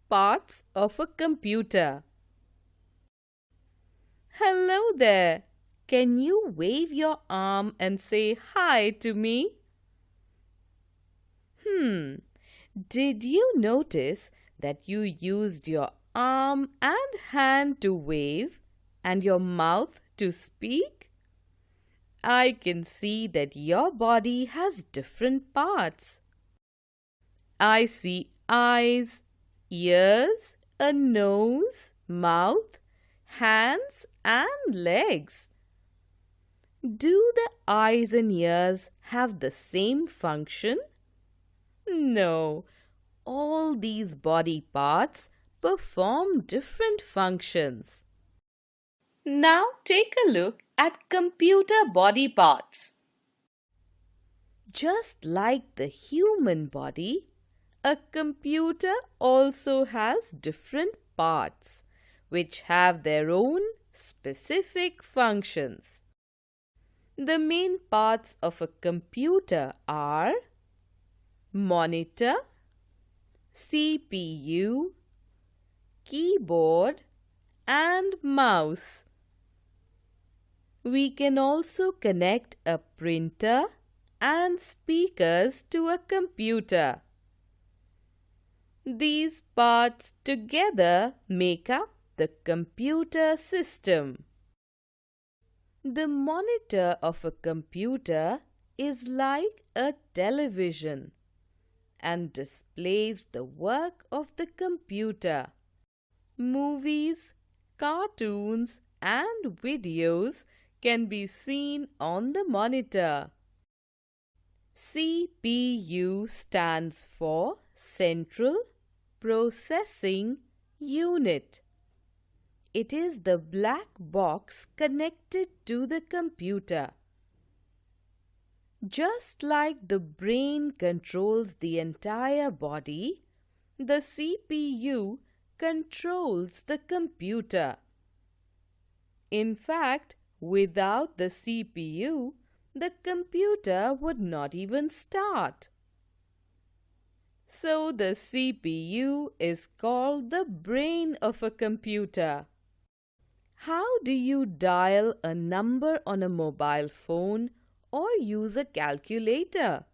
parts of a computer. Hello there. Can you wave your arm and say hi to me? Did you notice that you used your arm and hand to wave and your mouth to speak? I can see that your body has different parts. I see eyes, ears, a nose, mouth, hands and legs. Do the eyes and ears have the same function? No, all these body parts perform different functions. Now take a look at computer body parts. Just like the human body, a computer also has different parts which have their own specific functions. The main parts of a computer are monitor, CPU, keyboard and mouse. We can also connect a printer and speakers to a computer. These parts together make up the computer system. The monitor of a computer is like a television and displays the work of the computer. Movies, cartoons and videos can be seen on the monitor. CPU stands for Central Processing Unit. It is the black box connected to the computer. Just like the brain controls the entire body, the CPU controls the computer. In fact, without the CPU, the computer would not even start. So the CPU is called the brain of a computer. How do you dial a number on a mobile phone or use a calculator?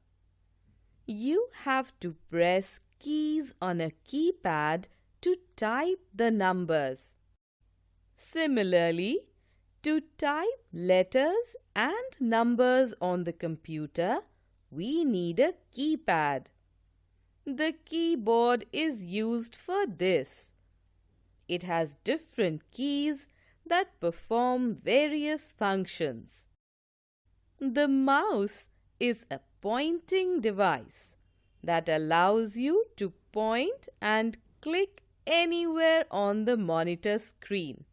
You have to press keys on a keypad to type the numbers. Similarly, to type letters and numbers on the computer, we need a keypad. The keyboard is used for this. It has different keys that perform various functions. The mouse is a pointing device that allows you to point and click anywhere on the monitor screen.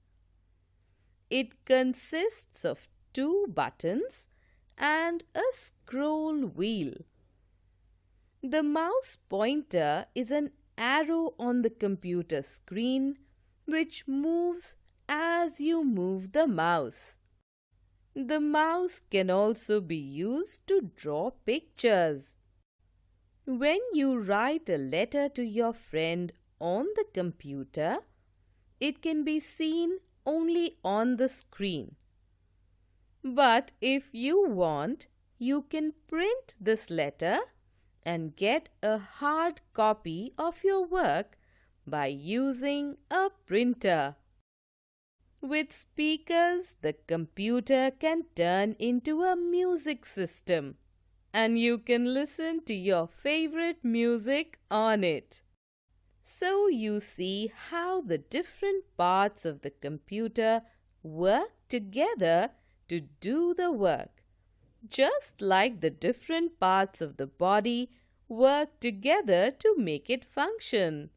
It consists of 2 buttons and a scroll wheel. The mouse pointer is an arrow on the computer screen which moves as you move the mouse. The mouse can also be used to draw pictures. When you write a letter to your friend on the computer, it can be seen only on the screen. But if you want, you can print this letter and get a hard copy of your work by using a printer. With speakers, the computer can turn into a music system and you can listen to your favorite music on it. So you see how the different parts of the computer work together to do the work, just like the different parts of the body work together to make it function.